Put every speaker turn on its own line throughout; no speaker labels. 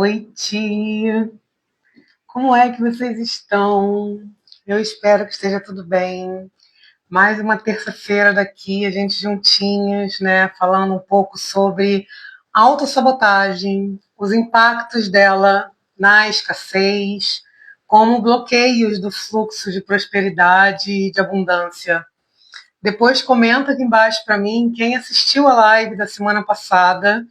noite. Como é que vocês estão? Eu espero que esteja tudo bem. Mais uma terça-feira daqui, a gente juntinhos, né? Falando um pouco sobre autossabotagem, os impactos dela na escassez, como bloqueios do fluxo de prosperidade e de abundância. Depois comenta aqui embaixo para mim quem assistiu a live da semana passada,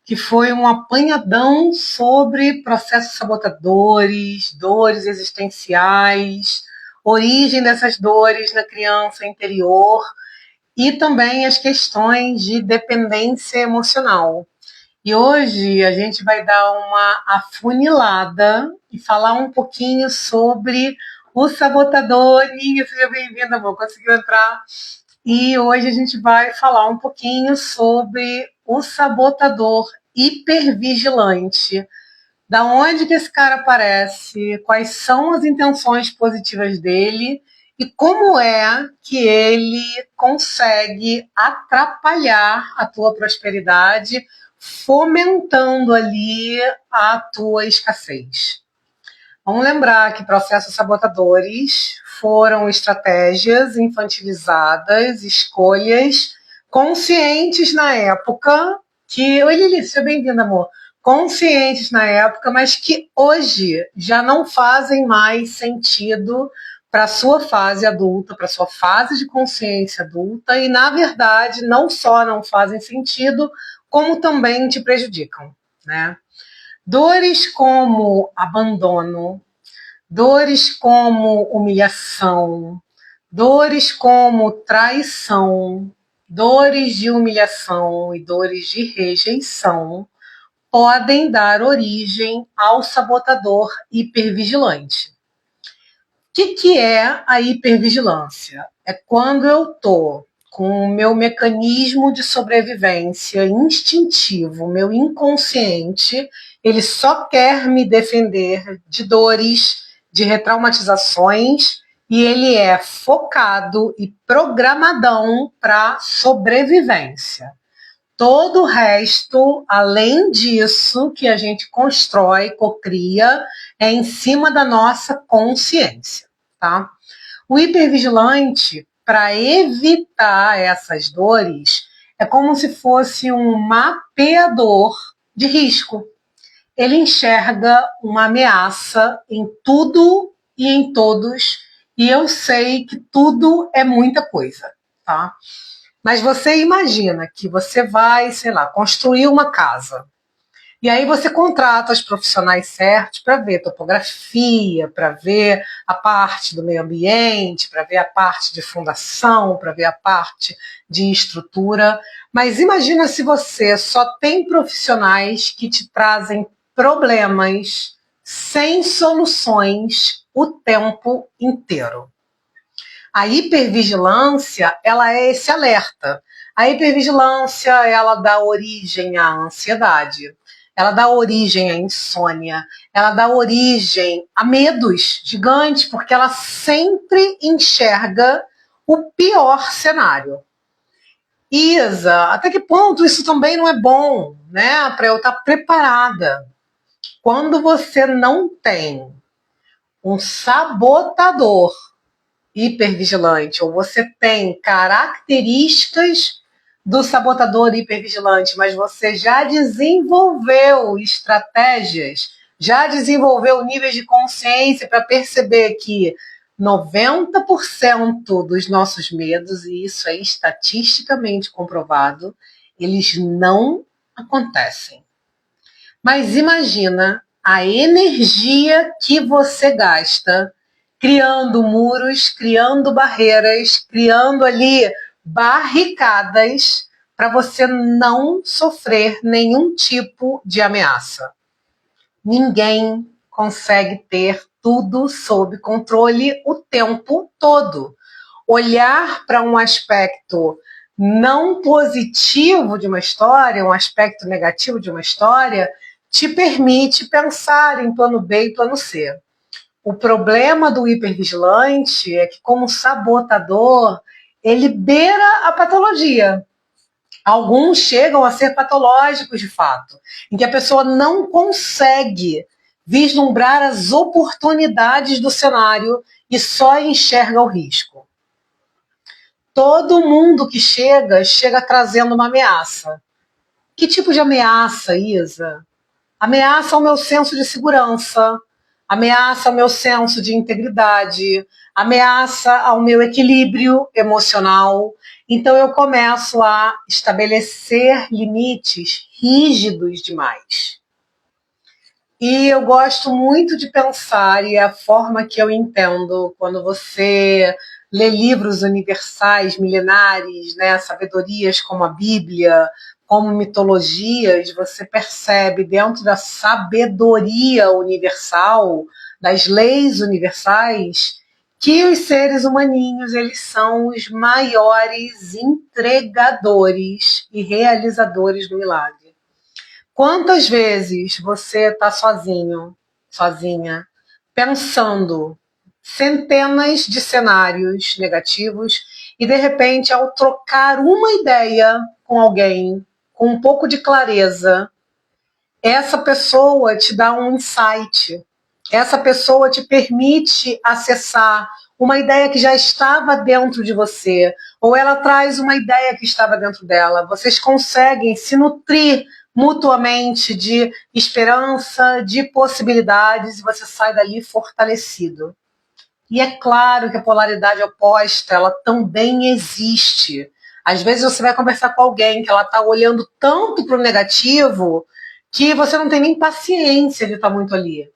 que foi um apanhadão sobre processos sabotadores, dores existenciais, origem dessas dores na criança interior e também as questões de dependência emocional. E hoje a gente vai dar uma afunilada e falar um pouquinho sobre o sabotadorinho. Seja bem-vindo, amor. Conseguiu entrar? E hoje a gente vai falar um pouquinho sobre o sabotador hipervigilante. Da onde que esse cara aparece, quais são as intenções positivas dele e como é que ele consegue atrapalhar a tua prosperidade, fomentando ali a tua escassez. Vamos lembrar que processos sabotadores foram estratégias infantilizadas, escolhas conscientes na época, que... Oi, Lili, seja bem-vinda, amor. Conscientes na época, mas que hoje já não fazem mais sentido para a sua fase adulta, para a sua fase de consciência adulta, e, na verdade, não só não fazem sentido, como também te prejudicam, né? Dores como abandono, dores como humilhação, dores como traição, dores de humilhação e dores de rejeição podem dar origem ao sabotador hipervigilante. O que é a hipervigilância? É quando eu estou com o meu mecanismo de sobrevivência instintivo, meu inconsciente, ele só quer me defender de dores, de retraumatizações, e ele é focado e programadão para sobrevivência. Todo o resto, além disso, que a gente constrói, cocria, é em cima da nossa consciência, tá? O hipervigilante, para evitar essas dores, é como se fosse um mapeador de risco. Ele enxerga uma ameaça em tudo e em todos, e eu sei que tudo é muita coisa, tá? Mas você imagina que você vai, sei lá, construir uma casa. E aí você contrata os profissionais certos para ver topografia, para ver a parte do meio ambiente, para ver a parte de fundação, para ver a parte de estrutura. Mas imagina se você só tem profissionais que te trazem problemas sem soluções o tempo inteiro. A hipervigilância, ela é esse alerta. A hipervigilância, ela dá origem à ansiedade, ela dá origem à insônia, ela dá origem a medos gigantes, porque ela sempre enxerga o pior cenário. Isa, até que ponto isso também não é bom, né? Para eu estar preparada. Quando você não tem um sabotador hipervigilante, ou você tem características do sabotador hipervigilante, mas você já desenvolveu estratégias, já desenvolveu níveis de consciência para perceber que 90% dos nossos medos, e isso é estatisticamente comprovado, eles não acontecem. Mas imagina a energia que você gasta criando muros, criando barreiras, criando ali barricadas para você não sofrer nenhum tipo de ameaça. Ninguém consegue ter tudo sob controle o tempo todo. Olhar para um aspecto não positivo de uma história, um aspecto negativo de uma história, te permite pensar em plano B e plano C. O problema do hipervigilante é que, como sabotador, ele beira a patologia. Alguns chegam a ser patológicos de fato, em que a pessoa não consegue vislumbrar as oportunidades do cenário e só enxerga o risco. Todo mundo que chega trazendo uma ameaça. Que tipo de ameaça, Isa? Ameaça ao meu senso de segurança, ameaça ao meu senso de integridade, ameaça ao meu equilíbrio emocional. Então eu começo a estabelecer limites rígidos demais. E eu gosto muito de pensar, e é a forma que eu entendo, quando você lê livros universais, milenares, né, sabedorias como a Bíblia, como mitologias, você percebe dentro da sabedoria universal, das leis universais, que os seres humaninhos, eles são os maiores entregadores e realizadores do milagre. Quantas vezes você está sozinho, sozinha, pensando centenas de cenários negativos e, de repente, ao trocar uma ideia com alguém, com um pouco de clareza, essa pessoa te dá um insight, essa pessoa te permite acessar uma ideia que já estava dentro de você, ou ela traz uma ideia que estava dentro dela. Vocês conseguem se nutrir mutuamente de esperança, de possibilidades, e você sai dali fortalecido. E é claro que a polaridade oposta, ela também existe. Às vezes você vai conversar com alguém que ela está olhando tanto para o negativo que você não tem nem paciência de estar muito ali.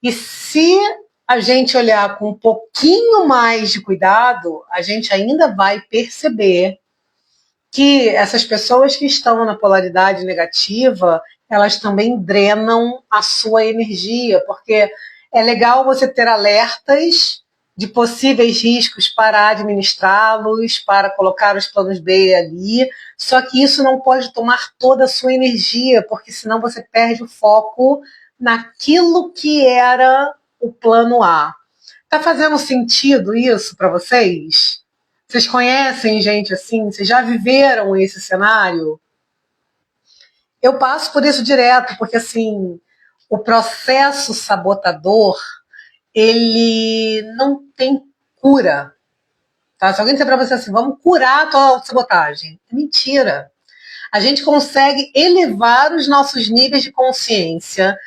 E se a gente olhar com um pouquinho mais de cuidado, a gente ainda vai perceber que essas pessoas que estão na polaridade negativa, elas também drenam a sua energia, porque é legal você ter alertas de possíveis riscos para administrá-los, para colocar os planos B ali, só que isso não pode tomar toda a sua energia, porque senão você perde o foco naquilo que era o plano A. Tá fazendo sentido isso para vocês? Vocês conhecem gente assim? Vocês já viveram esse cenário? Eu passo por isso direto, porque assim, o processo sabotador, ele não tem cura. Tá? Se alguém disser para você assim, vamos curar a tua sabotagem, é mentira. A gente consegue elevar os nossos níveis de consciência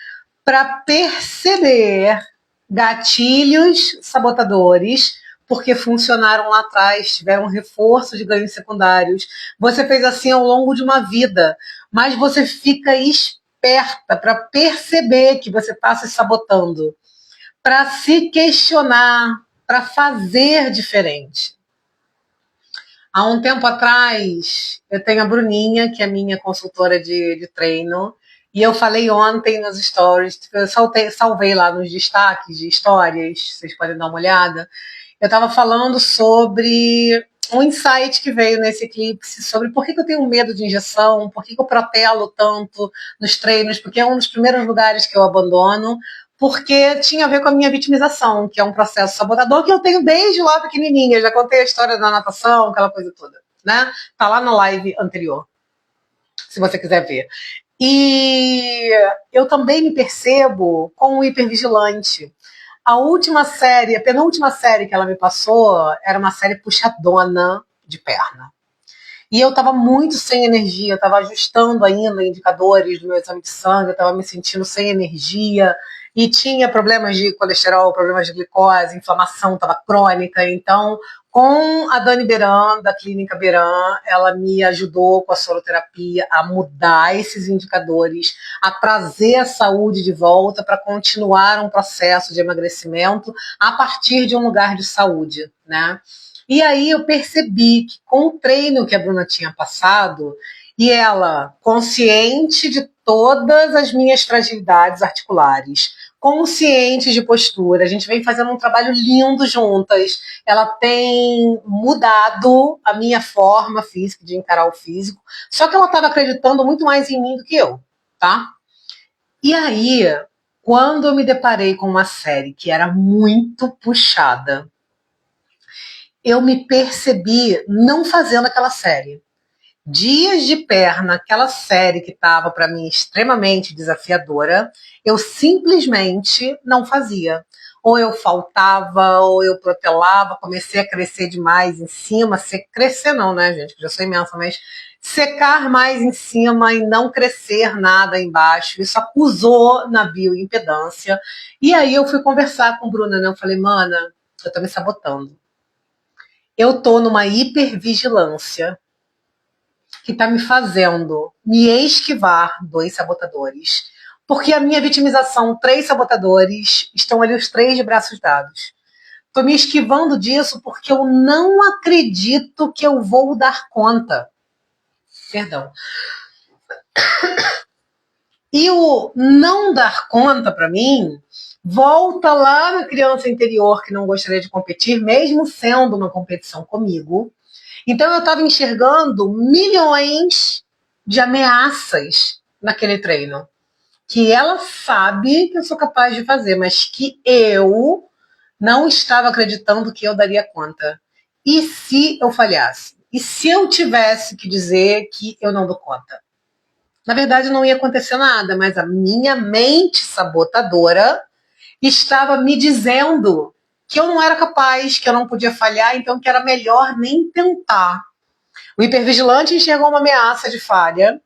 para perceber gatilhos sabotadores, porque funcionaram lá atrás, tiveram um reforço de ganhos secundários. Você fez assim ao longo de uma vida, mas você fica esperta para perceber que você está se sabotando, para se questionar, para fazer diferente. Há um tempo atrás, eu tenho a Bruninha, que é minha consultora de treino, e eu falei ontem nos stories, eu salvei lá nos destaques de histórias, vocês podem dar uma olhada. Eu estava falando sobre um insight que veio nesse eclipse, sobre por que eu tenho medo de injeção, por que eu protelo tanto nos treinos, porque é um dos primeiros lugares que eu abandono, porque tinha a ver com a minha vitimização, que é um processo sabotador que eu tenho desde lá pequenininha. Já contei a história da natação, aquela coisa toda, né? Tá lá na live anterior, se você quiser ver. E eu também me percebo como hipervigilante. A última série, a penúltima série que ela me passou era uma série puxadona de perna. E eu estava muito sem energia, eu estava ajustando ainda indicadores do meu exame de sangue, eu estava me sentindo sem energia, e tinha problemas de colesterol, problemas de glicose, inflamação estava crônica. Então, com a Dani Beran, da Clínica Beran, ela me ajudou com a soroterapia a mudar esses indicadores, a trazer a saúde de volta para continuar um processo de emagrecimento a partir de um lugar de saúde, né? E aí eu percebi que com o treino que a Bruna tinha passado, e ela consciente de todas as minhas fragilidades articulares, consciente de postura, a gente vem fazendo um trabalho lindo juntas, ela tem mudado a minha forma física, de encarar o físico, só que ela estava acreditando muito mais em mim do que eu, tá? E aí, quando eu me deparei com uma série que era muito puxada, eu me percebi não fazendo aquela série. dias de perna, aquela série que estava para mim extremamente desafiadora, eu simplesmente não fazia. Ou eu faltava, ou eu protelava, comecei a crescer demais em cima, crescer não, né, gente, que já sou imensa, mas secar mais em cima e não crescer nada embaixo. Isso acusou na bioimpedância. E aí eu fui conversar com a Bruna, né? Eu falei, mana, eu tô me sabotando. Eu tô numa hipervigilância que está me fazendo me esquivar 2 sabotadores. Porque a minha vitimização, 3 sabotadores, estão ali os 3 de braços dados. Estou me esquivando disso porque eu não acredito que eu vou dar conta. Perdão. E o não dar conta, para mim, volta lá na criança interior que não gostaria de competir, mesmo sendo uma competição comigo. Então eu estava enxergando milhões de ameaças naquele treino, que ela sabe que eu sou capaz de fazer, mas que eu não estava acreditando que eu daria conta. E se eu falhasse? E se eu tivesse que dizer que eu não dou conta? Na verdade, não ia acontecer nada, mas a minha mente sabotadora estava me dizendo que eu não era capaz, que eu não podia falhar, então que era melhor nem tentar. O hipervigilante enxergou uma ameaça de falha.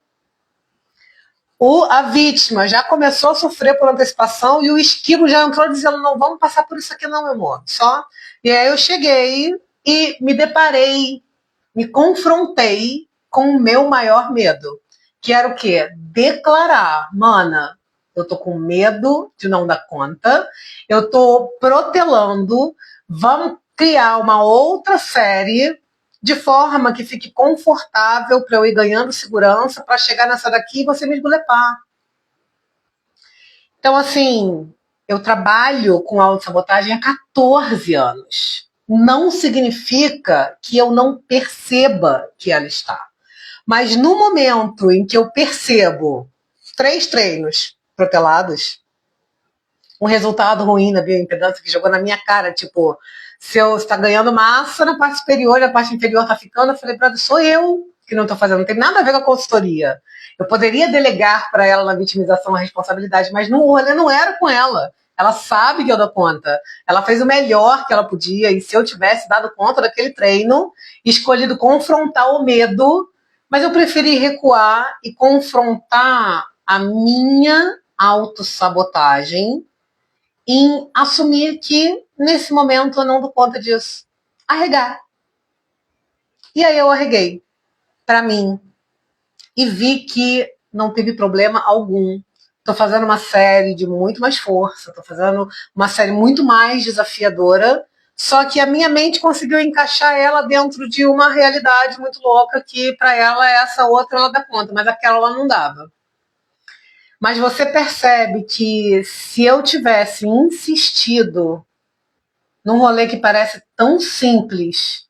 A vítima já começou a sofrer por antecipação e o esquivo já entrou dizendo, não, vamos passar por isso aqui não, meu amor. Só. E aí eu cheguei e me deparei, me confrontei com o meu maior medo. Que era o quê? Declarar, mana, eu tô com medo de não dar conta, eu tô protelando, vamos criar uma outra série de forma que fique confortável para eu ir ganhando segurança para chegar nessa daqui e você me esguelepar. Então, assim, eu trabalho com autossabotagem há 14 anos. Não significa que eu não perceba que ela está. Mas no momento em que eu percebo 3 treinos protelados, um resultado ruim na bioimpedância que jogou na minha cara, tipo, se eu está ganhando massa na parte superior e a parte inferior está ficando, eu falei, brother, sou eu que não estou fazendo, não tem nada a ver com a consultoria. Eu poderia delegar para ela na vitimização a responsabilidade, mas no rolê não era com ela. Ela sabe que eu dou conta. Ela fez o melhor que ela podia, e se eu tivesse dado conta daquele treino, escolhido confrontar o medo, mas eu preferi recuar e confrontar a minha autossabotagem em assumir que nesse momento eu não dou conta disso. Arregar. E aí eu arreguei para mim e vi que não teve problema algum. Estou fazendo uma série de muito mais força, estou fazendo uma série muito mais desafiadora, só que a minha mente conseguiu encaixar ela dentro de uma realidade muito louca que para ela essa outra ela dá conta, mas aquela ela não dava. Mas você percebe que se eu tivesse insistido num rolê que parece tão simples,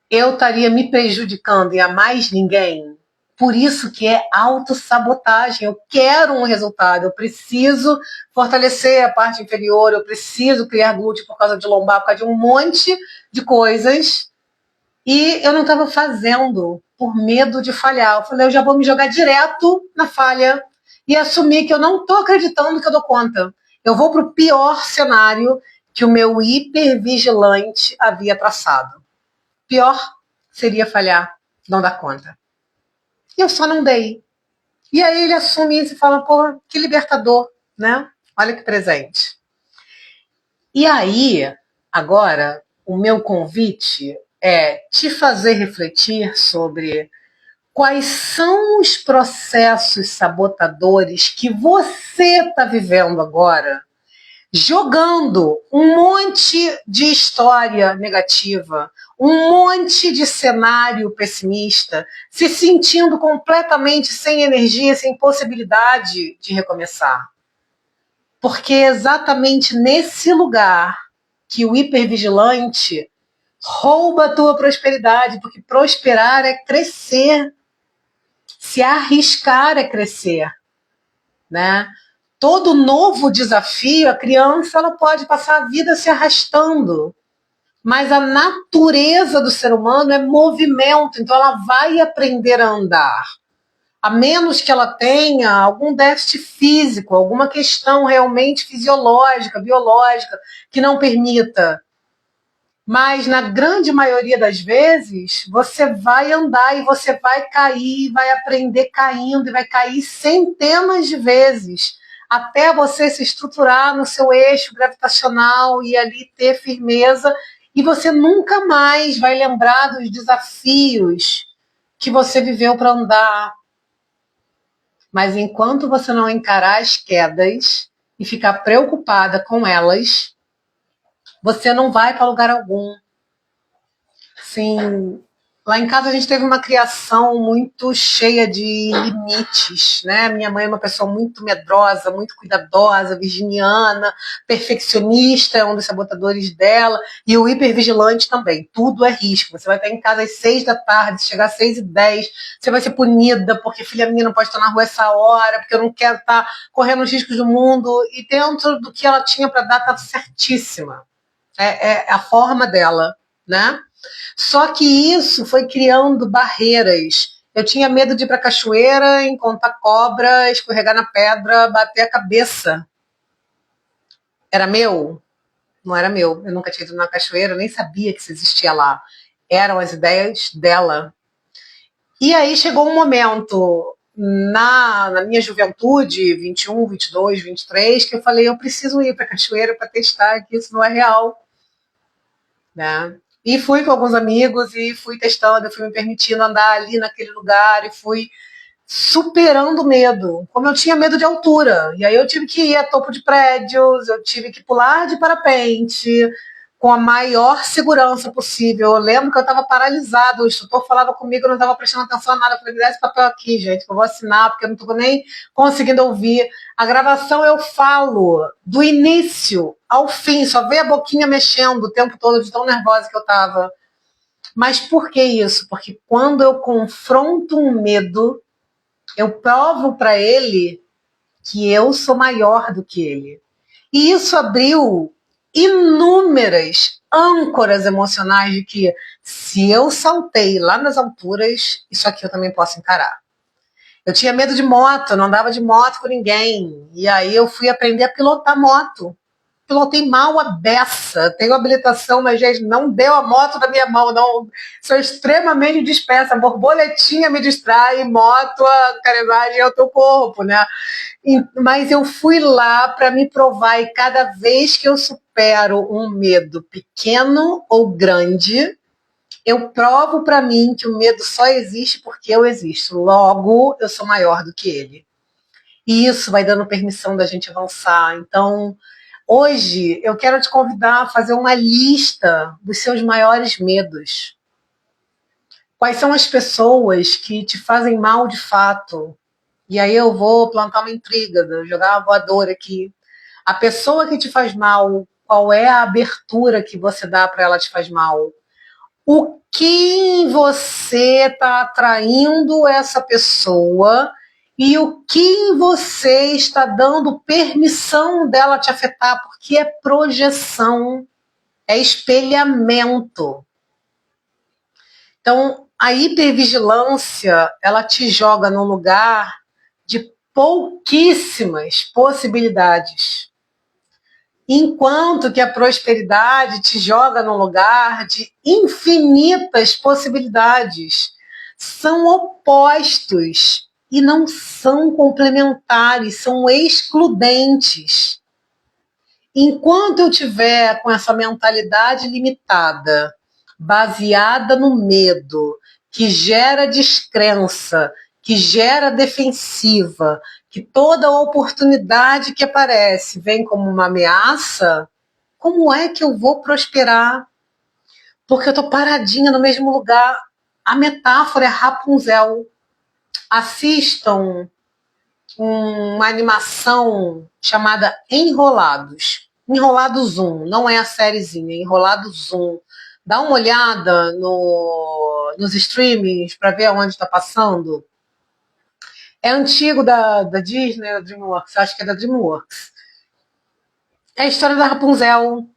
eu estaria me prejudicando e a mais ninguém. Por isso que é autossabotagem. Eu quero um resultado, eu preciso fortalecer a parte inferior, eu preciso criar glúteo por causa de lombar, por causa de um monte de coisas. E eu não estava fazendo por medo de falhar. Eu falei, eu já vou me jogar direto na falha e assumir que eu não estou acreditando que eu dou conta. Eu vou para o pior cenário que o meu hipervigilante havia traçado. Pior seria falhar, não dar conta. E eu só não dei. E aí ele assume isso e fala, pô, que libertador, né? Olha que presente. E aí, agora, o meu convite é te fazer refletir sobre quais são os processos sabotadores que você está vivendo agora, jogando um monte de história negativa, um monte de cenário pessimista, se sentindo completamente sem energia, sem possibilidade de recomeçar. Porque é exatamente nesse lugar que o hipervigilante rouba a tua prosperidade, porque prosperar é crescer, se arriscar é crescer, né? Todo novo desafio, a criança ela pode passar a vida se arrastando, Mas a natureza do ser humano é movimento, então ela vai aprender a andar. A menos que ela tenha algum déficit físico, alguma questão realmente fisiológica, biológica, que não permita. Mas na grande maioria das vezes, você vai andar e você vai cair, vai aprender caindo e vai cair centenas de vezes até você se estruturar no seu eixo gravitacional e ali ter firmeza, e você nunca mais vai lembrar dos desafios que você viveu para andar. Mas enquanto você não encarar as quedas e ficar preocupada com elas, você não vai para lugar algum. Sim, lá em casa a gente teve uma criação muito cheia de limites, né? Minha mãe é uma pessoa muito medrosa, muito cuidadosa, virginiana, perfeccionista, é um dos sabotadores dela, e o hipervigilante também. Tudo é risco. Você vai estar em casa às 6 da tarde, se chegar às 6h10, você vai ser punida, porque filha minha não pode estar na rua essa hora, porque eu não quero estar correndo os riscos do mundo. E dentro do que ela tinha para dar, estava certíssima. É a forma dela, né? Só que isso foi criando barreiras. Eu tinha medo de ir para a cachoeira, encontrar cobra, escorregar na pedra, bater a cabeça. Era meu? Não era meu. Eu nunca tinha ido na cachoeira, nem sabia que isso existia lá. Eram as ideias dela. E aí chegou um momento na minha juventude, 21, 22, 23, que eu falei, eu preciso ir para a cachoeira para testar que isso não é real, né? E fui com alguns amigos e fui testando, fui me permitindo andar ali naquele lugar e fui superando o medo. Como eu tinha medo de altura, e aí eu tive que ir a topo de prédios, eu tive que pular de parapente com a maior segurança possível. Eu lembro que eu estava paralisado, o instrutor falava comigo, eu não estava prestando atenção a nada. Eu falei, me dá esse papel aqui, gente, que eu vou assinar, porque eu não estou nem conseguindo ouvir. A gravação eu falo do início ao fim, só veio a boquinha mexendo o tempo todo, de tão nervosa que eu estava. Mas por que isso? Porque quando eu confronto um medo, eu provo para ele que eu sou maior do que ele. E isso abriu inúmeras âncoras emocionais de que se eu saltei lá nas alturas, isso aqui eu também posso encarar. Eu tinha medo de moto, não andava de moto com ninguém. E aí eu fui aprender a pilotar moto. Pilotei mal a beça. Tenho habilitação, mas, gente, não deu a moto da minha mão. Não. Sou extremamente dispersa. Borboletinha me distrai, moto, a carenagem é o teu corpo, né? Mas eu fui lá para me provar, e cada vez que eu supero um medo pequeno ou grande, eu provo para mim que o medo só existe porque eu existo. Logo, eu sou maior do que ele. E isso vai dando permissão da gente avançar. Então, hoje, eu quero te convidar a fazer uma lista dos seus maiores medos. Quais são as pessoas que te fazem mal de fato? E aí eu vou plantar uma intriga, jogar uma voadora aqui. A pessoa que te faz mal, qual é a abertura que você dá para ela te faz mal? O que em você está atraindo essa pessoa e o que em você está dando permissão dela te afetar, porque é projeção, é espelhamento. Então, a hipervigilância, ela te joga num lugar de pouquíssimas possibilidades. Enquanto que a prosperidade te joga num lugar de infinitas possibilidades. São opostos e não são complementares, são excludentes. Enquanto eu tiver com essa mentalidade limitada, baseada no medo, que gera descrença, que gera defensiva, que toda oportunidade que aparece vem como uma ameaça, como é que eu vou prosperar? Porque eu estou paradinha no mesmo lugar. A metáfora é Rapunzel. Assistam uma animação chamada Enrolados. Enrolados 1, não é a sériezinha, Enrolados 1. Dá uma olhada nos streamings para ver aonde está passando. É antigo da Disney, da DreamWorks, acho que é da DreamWorks. É a história da Rapunzel.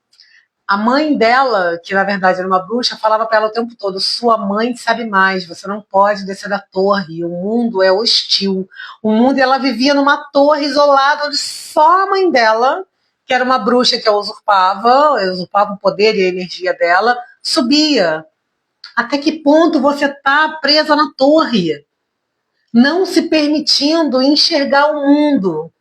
A mãe dela, que na verdade era uma bruxa, falava para ela o tempo todo: sua mãe sabe mais, você não pode descer da torre, o mundo é hostil. O mundo, e ela vivia numa torre isolada, onde só a mãe dela, que era uma bruxa que a usurpava o poder e a energia dela, subia. Até que ponto você está presa na torre, não se permitindo enxergar o mundo?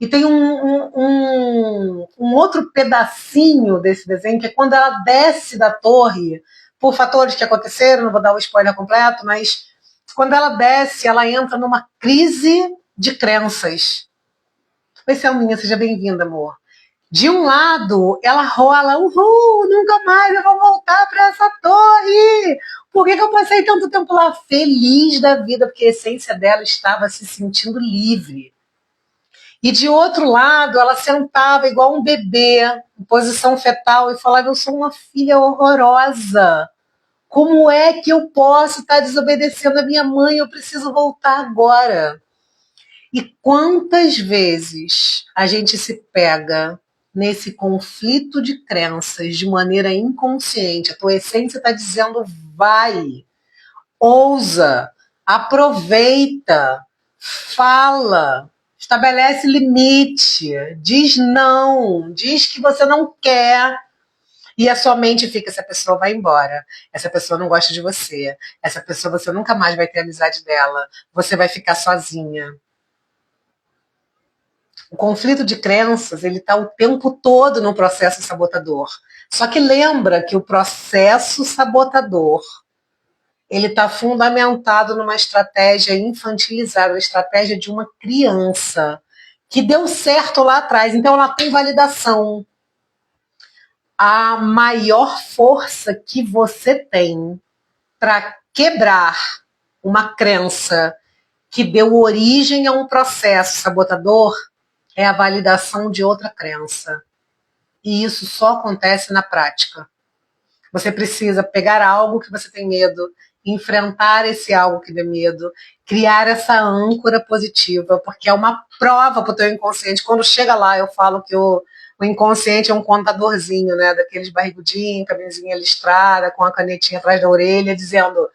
E tem um outro pedacinho desse desenho, que é quando ela desce da torre, por fatores que aconteceram, não vou dar o spoiler completo, mas quando ela desce, ela entra numa crise de crenças. Oi, Selminha, seja bem-vinda, amor. De um lado, ela rola: uhul, nunca mais eu vou voltar para essa torre. Por que eu passei tanto tempo lá? Feliz da vida, porque a essência dela estava se sentindo livre. E de outro lado, ela sentava igual um bebê, em posição fetal, e falava: eu sou uma filha horrorosa. Como é que eu posso estar desobedecendo a minha mãe? Eu preciso voltar agora. E quantas vezes a gente se pega nesse conflito de crenças de maneira inconsciente? A tua essência está dizendo: vai, ousa, aproveita, fala, estabelece limite, diz não, diz que você não quer. E a sua mente fica: essa pessoa vai embora, essa pessoa não gosta de você, essa pessoa você nunca mais vai ter amizade dela, você vai ficar sozinha. O conflito de crenças, ele está o tempo todo no processo sabotador. Só que lembra que o processo sabotador, ele está fundamentado numa estratégia infantilizada, uma estratégia de uma criança que deu certo lá atrás. Então ela tem validação. A maior força que você tem para quebrar uma crença que deu origem a um processo sabotador é a validação de outra crença. E isso só acontece na prática. Você precisa pegar algo que você tem medo, enfrentar esse algo que dê medo, criar essa âncora positiva, porque é uma prova para o teu inconsciente. Quando chega lá, eu falo que o inconsciente é um contadorzinho, né? Daqueles barrigudinhos, camisinha listrada, com a canetinha atrás da orelha, dizendo: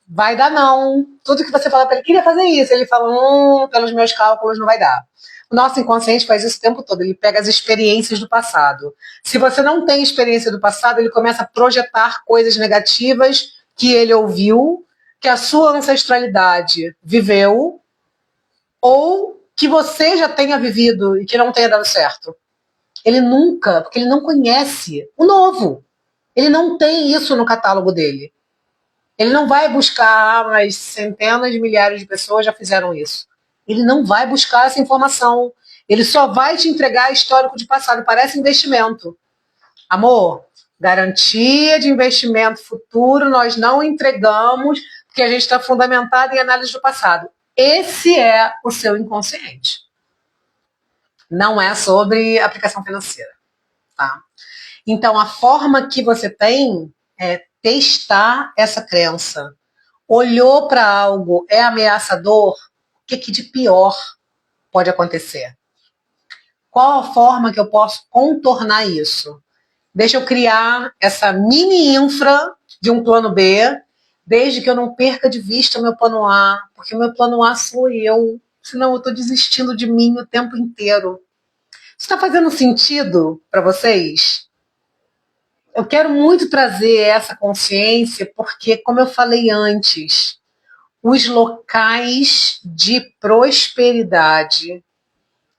vai dar não. Tudo que você fala para ele: queria fazer isso. Ele fala: pelos meus cálculos não vai dar. O nosso inconsciente faz isso o tempo todo. Ele pega as experiências do passado. Se você não tem experiência do passado, ele começa a projetar coisas negativas que ele ouviu, que a sua ancestralidade viveu, ou que você já tenha vivido e que não tenha dado certo. Ele nunca, porque ele não conhece o novo. Ele não tem isso no catálogo dele. Ele não vai buscar, mas centenas de milhares de pessoas já fizeram isso. Ele não vai buscar essa informação. Ele só vai te entregar histórico de passado. Parece investimento. Amor, garantia de investimento futuro nós não entregamos, porque a gente está fundamentado em análise do passado. Esse é o seu inconsciente. Não é sobre aplicação financeira. Tá? Então, a forma que você tem é testar essa crença. Olhou para algo, é ameaçador? O que de pior pode acontecer? Qual a forma que eu posso contornar isso? Deixa eu criar essa mini infra de um plano B, desde que eu não perca de vista o meu plano A, porque o meu plano A sou eu, senão eu estou desistindo de mim o tempo inteiro. Isso está fazendo sentido para vocês? Eu quero muito trazer essa consciência, porque, como eu falei antes, os locais de prosperidade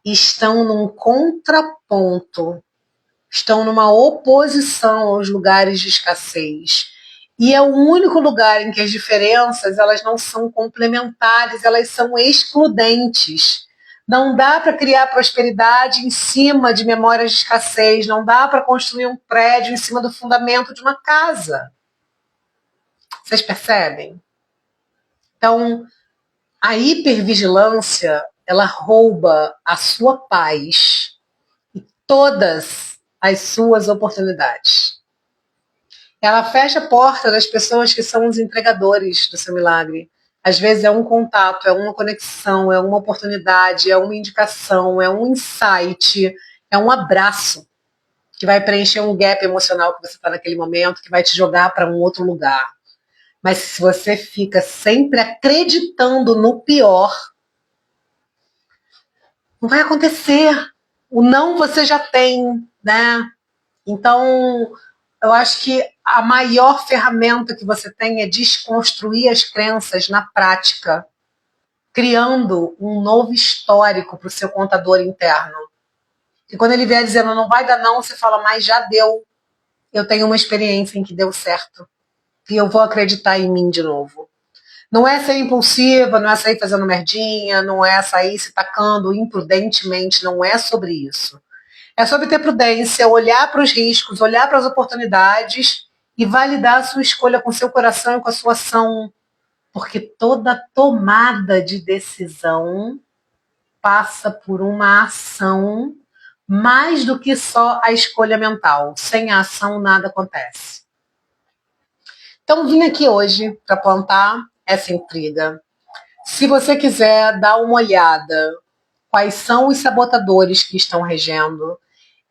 estão num contraponto, estão numa oposição aos lugares de escassez. E é o único lugar em que as diferenças, elas não são complementares, elas são excludentes. Não dá para criar prosperidade em cima de memórias de escassez, não dá para construir um prédio em cima do fundamento de uma casa. Vocês percebem? Então, a hipervigilância, ela rouba a sua paz e todas as suas oportunidades. Ela fecha a porta das pessoas que são os entregadores do seu milagre. Às vezes é um contato, é uma conexão, é uma oportunidade, é uma indicação, é um insight, é um abraço. que vai preencher um gap emocional que você está naquele momento, que vai te jogar para um outro lugar. Mas se você fica sempre acreditando no pior, não vai acontecer. O não você já tem, né? Então, eu acho que a maior ferramenta que você tem é desconstruir as crenças na prática, criando um novo histórico para o seu contador interno. E quando ele vier dizendo não vai dar não, você fala, mas já deu. Eu tenho uma experiência em que deu certo. E eu vou acreditar em mim de novo. Não é ser impulsiva, não é sair fazendo merdinha, não é sair se tacando imprudentemente, não é sobre isso. É sobre ter prudência, olhar para os riscos, olhar para as oportunidades e validar a sua escolha com seu coração e com a sua ação. Porque toda tomada de decisão passa por uma ação mais do que só a escolha mental. Sem a ação, nada acontece. Então, vim aqui hoje para plantar essa intriga. Se você quiser dar uma olhada quais são os sabotadores que estão regendo,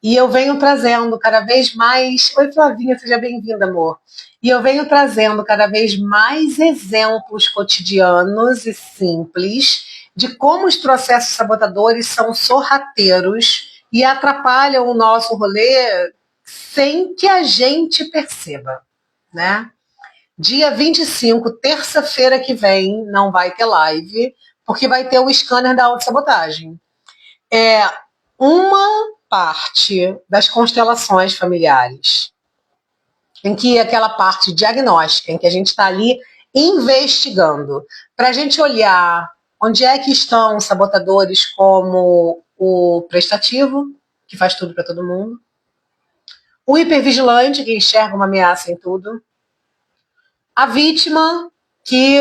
e eu venho trazendo cada vez mais. Oi, Flavinha, seja bem-vinda, amor. E eu venho trazendo cada vez mais exemplos cotidianos e simples de como os processos sabotadores são sorrateiros e atrapalham o nosso rolê sem que a gente perceba, né? Dia 25, terça-feira que vem, não vai ter live, porque vai ter o scanner da autossabotagem. É uma parte das constelações familiares, em que é aquela parte diagnóstica, em que a gente está ali investigando, para a gente olhar onde é que estão sabotadores como o prestativo, que faz tudo para todo mundo, o hipervigilante, que enxerga uma ameaça em tudo, a vítima, que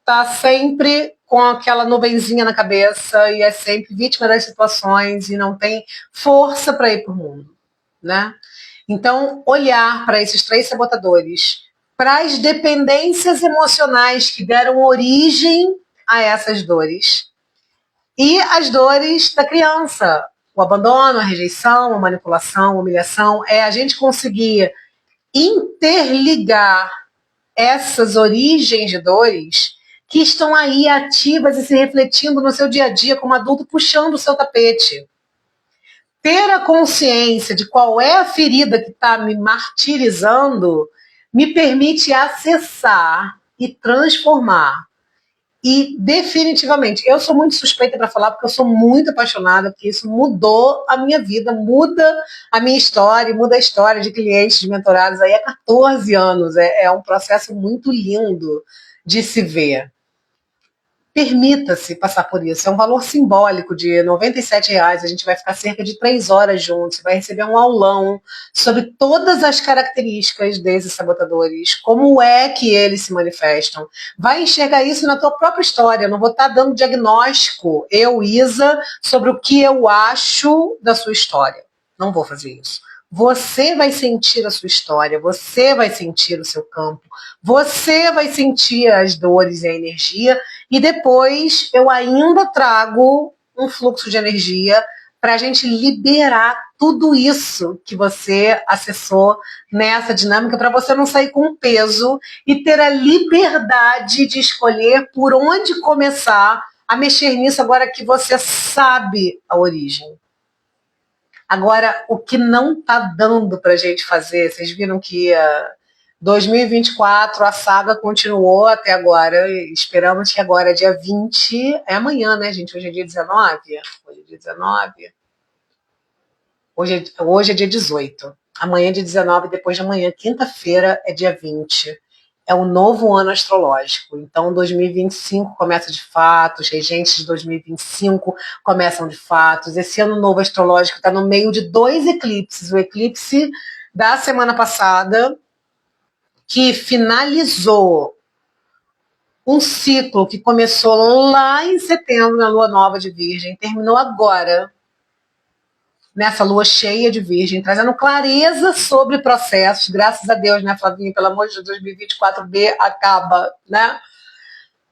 está sempre com aquela nuvenzinha na cabeça e é sempre vítima das situações e não tem força para ir para o mundo, né? Então, olhar para esses três sabotadores, para as dependências emocionais que deram origem a essas dores e as dores da criança, o abandono, a rejeição, a manipulação, a humilhação, é a gente conseguir interligar essas origens de dores que estão aí ativas e se refletindo no seu dia a dia como adulto, puxando o seu tapete. Ter a consciência de qual é a ferida que está me martirizando me permite acessar e transformar. E definitivamente, eu sou muito suspeita para falar porque eu sou muito apaixonada, porque isso mudou a minha vida, muda a minha história, muda a história de clientes, de mentorados aí há 14 anos. É um processo muito lindo de se ver. Permita-se passar por isso. É um valor simbólico de R$ 97. A gente vai ficar cerca de 3 horas juntos. Você vai receber um aulão sobre todas as características desses sabotadores, como é que eles se manifestam. Vai enxergar isso na tua própria história. Eu não vou estar dando diagnóstico, eu, Isa, sobre o que eu acho da sua história. Não vou fazer isso. Você vai sentir a sua história, você vai sentir o seu campo, você vai sentir as dores e a energia, e depois eu ainda trago um fluxo de energia para a gente liberar tudo isso que você acessou nessa dinâmica, para você não sair com peso e ter a liberdade de escolher por onde começar a mexer nisso agora que você sabe a origem. Agora, o que não está dando para a gente fazer, vocês viram que 2024 a saga continuou até agora, esperamos que agora, dia 20, é amanhã, né, gente? Hoje é dia 19? Hoje é dia 19? Hoje é dia 18. Amanhã é dia 19, depois de amanhã, quinta-feira, é dia 20. É um novo ano astrológico. Então, 2025 começa de fato, os regentes de 2025 começam de fato. Esse ano novo astrológico está no meio de 2 eclipses. O eclipse da semana passada, que finalizou um ciclo que começou lá em setembro, na lua nova de Virgem, terminou agora, nessa lua cheia de Virgem, trazendo clareza sobre processos. Graças a Deus, né, Flavinha? Pelo amor de Deus, 2024B acaba, né?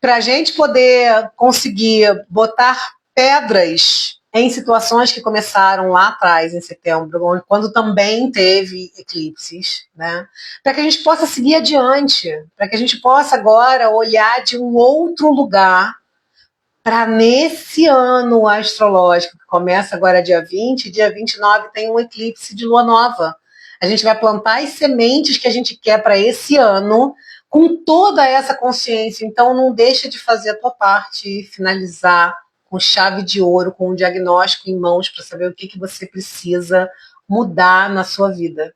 Para a gente poder conseguir botar pedras em situações que começaram lá atrás, em setembro, quando também teve eclipses, né? Para que a gente possa seguir adiante, para que a gente possa agora olhar de um outro lugar para nesse ano astrológico, que começa agora dia 29 tem um eclipse de lua nova. A gente vai plantar as sementes que a gente quer para esse ano com toda essa consciência. Então, não deixa de fazer a tua parte e finalizar com chave de ouro, com um diagnóstico em mãos para saber o que você precisa mudar na sua vida.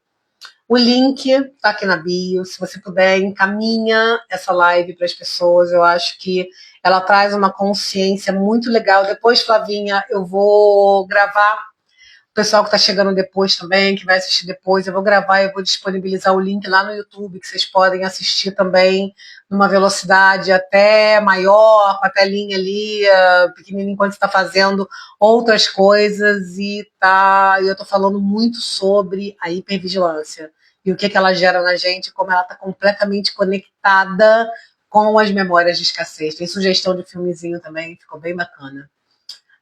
O link está aqui na bio. Se você puder, encaminha essa live para as pessoas. Eu acho que ela traz uma consciência muito legal. Depois, Flavinha, eu vou gravar. O pessoal que está chegando depois também, que vai assistir depois, eu vou gravar e eu vou disponibilizar o link lá no YouTube, que vocês podem assistir também numa velocidade até maior, com a telinha ali, pequenininho, enquanto você está fazendo outras coisas. Eu estou falando muito sobre a hipervigilância e o que ela gera na gente, como ela está completamente conectada com as memórias de escassez. Tem sugestão de filmezinho também, ficou bem bacana.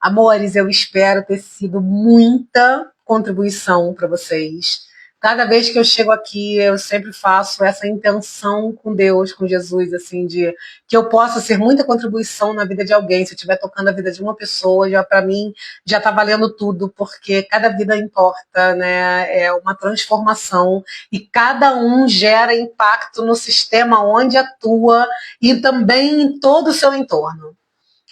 Amores, eu espero ter sido muita contribuição para vocês. Cada vez que eu chego aqui, eu sempre faço essa intenção com Deus, com Jesus, assim, de que eu possa ser muita contribuição na vida de alguém. Se eu estiver tocando a vida de uma pessoa, já para mim já está valendo tudo, porque cada vida importa, né? É uma transformação e cada um gera impacto no sistema onde atua e também em todo o seu entorno.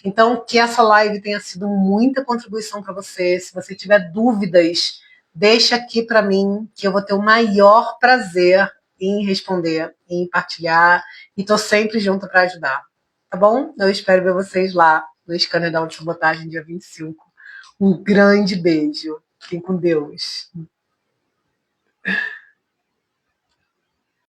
Então, que essa live tenha sido muita contribuição para você. Se você tiver dúvidas, deixa aqui para mim, que eu vou ter o maior prazer em responder, em partilhar, e estou sempre junto para ajudar. Tá bom? Eu espero ver vocês lá no Scanner da Autossabotagem, dia 25. Um grande beijo. Fiquem com Deus.